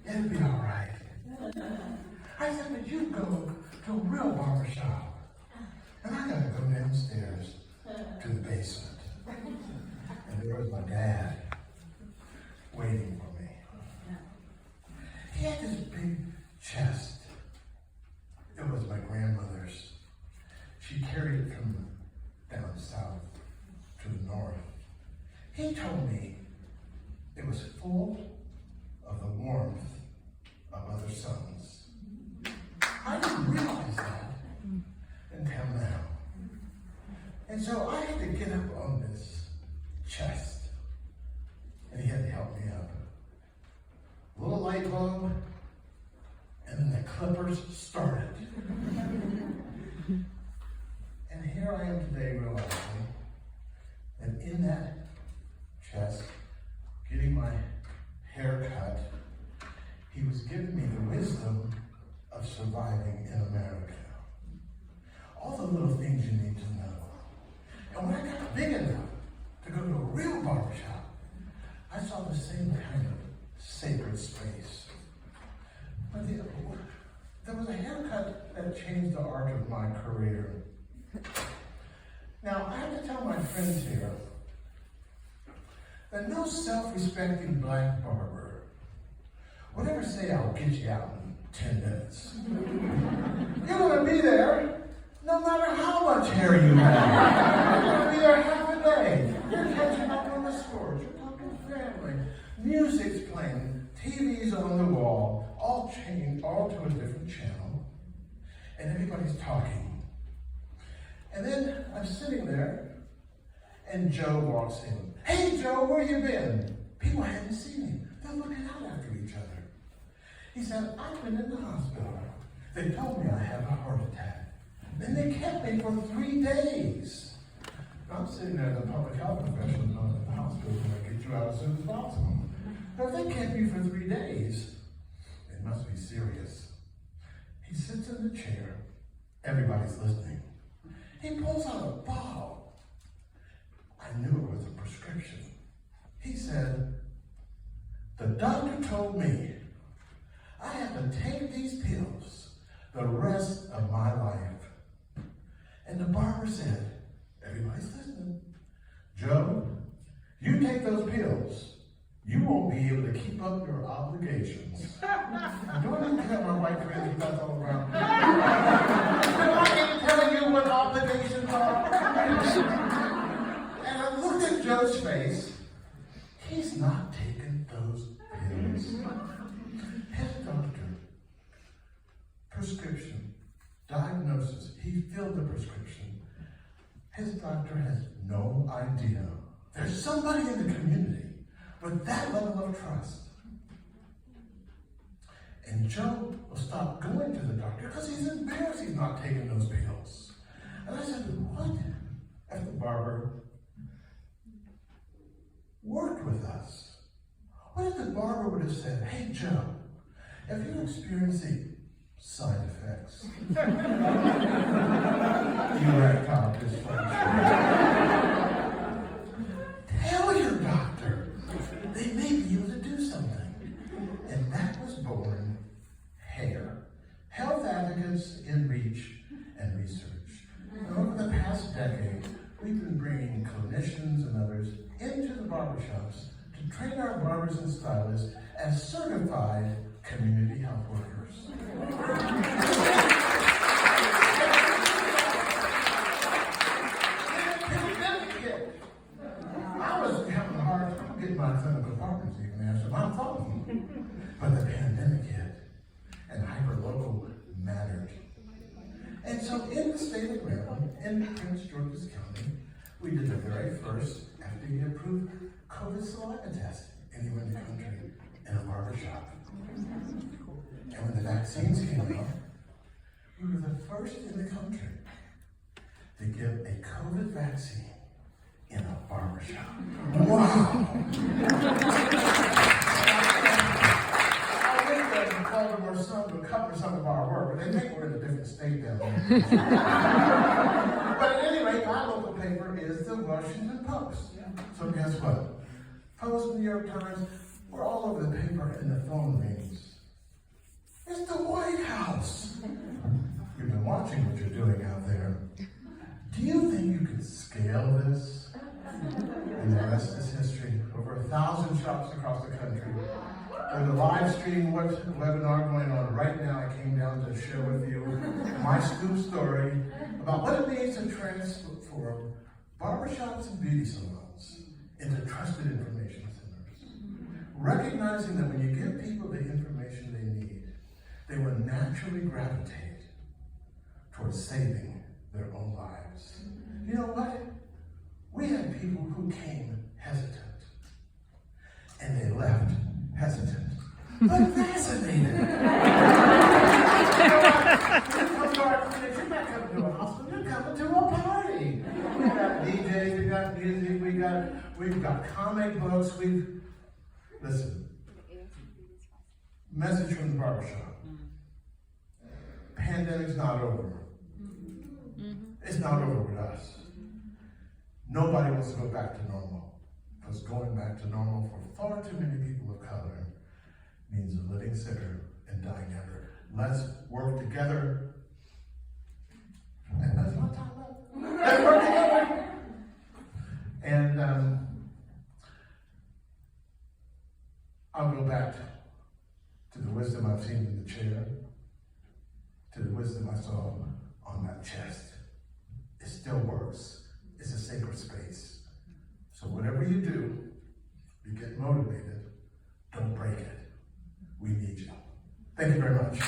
It'll be all right. I said, but you go to a real barbershop. And I gotta go downstairs to the basement. And there was my dad waiting for me. He had this big chest. It was my grandmother's. She carried it from down south to the north. He told me it was full of the warmth of other suns. I didn't realize that until now. And so I had to get up on this chest, and he had to help me up. A little light bulb, and then the clippers started. And here I am today realizing that in that chest, getting my hair cut, he was giving me the wisdom of surviving in America. All the little things you need to know. And when I got big enough to go to a real barbershop, I saw the same kind of sacred space. But there was a haircut that changed the arc of my career. Now, I have to tell my friends here that no self-respecting black barber would ever say, I'll get you out in 10 minutes. You're going to be there no matter how much hair you have. You're going to be there half a day. You're catching up on the scores. You're talking family. Music's playing. TV's on the wall. All changed, all to a different channel. And everybody's talking. And then I'm sitting there, and Joe walks in. Hey, Joe, where you been? People hadn't seen him. They're looking out after each other. He said, I've been in the hospital. They told me I have a heart attack. Then they kept me for 3 days. I'm sitting there as a public health professional going to the hospital to get you out as soon as possible. Now, if they kept you for 3 days, it must be serious. He sits in the chair. Everybody's listening. He pulls out a bottle. I knew it was a prescription. He said, the doctor told me I have to take these pills the rest of my life. And the barber said, everybody's listening, Joe, you take those pills, you won't be able to keep up your obligations. Do I need to tell my white friends who got all around? Do I need to tell you what obligations are? And I looked at Joe's face. He's not taking those pills. His doctor, prescription, diagnosis, he filled the prescription. His doctor has no idea. There's somebody in the community with that level of trust. And Joe will stop going to the doctor because he's embarrassed he's not taking those pills. And I said, what if the barber worked with us? What if the barber would have said, hey, Joe, if you're experiencing side effects, erectile dysfunction, tell your doctor. They may be able to do something. And that was born HAIR, Health Advocates in Reach and Research. And over the past decade, we've been bringing clinicians and others into the barbershops to train our barbers and stylists as certified community health workers. I was having a hard time getting my clinical partners even answer my phone. But the pandemic hit, and hyperlocal mattered. And so in the state of Maryland, in Prince George's County, we did the very first FDA-approved COVID saliva test anywhere in the country in a barbershop. And when the vaccines came out, we were the first in the country to give a COVID vaccine in a barbershop. Wow! I went there and called them our son to cover some of our work, but they think we're in a different state down there. But at any rate, my local paper is the Washington Post. So guess what? Post, New York Times, we're all over the paper and the phone rings. It's the White House. You've been watching what you're doing out there. Do you think you can scale this? And the rest is history. Over 1,000 shops across the country. There's a live stream webinar going on right now. I came down to share with you my Stoop story about what it means to transform barbershops and beauty salons into trusted information centers. Recognizing that when you give people the information they need, they will naturally gravitate towards saving their own lives. You know what? We had people who came hesitant, and they left hesitant, but fascinated. Come to our clinic, you're not coming to a hospital, you're coming to a party. We got DJs, we got music, we've got comic books, listen, message from the barbershop. Pandemic's not over. It's not over with us. Nobody wants to go back to normal, because going back to normal for far too many people of color means living sicker and dying younger. Let's work together. And that's what I'm talking about. Let's work together. And I'll go back to the wisdom I've seen in the chair, to the wisdom I saw on that chest. It still works. It's a sacred space. So whatever you do, you get motivated, don't break it. We need you. Thank you very much.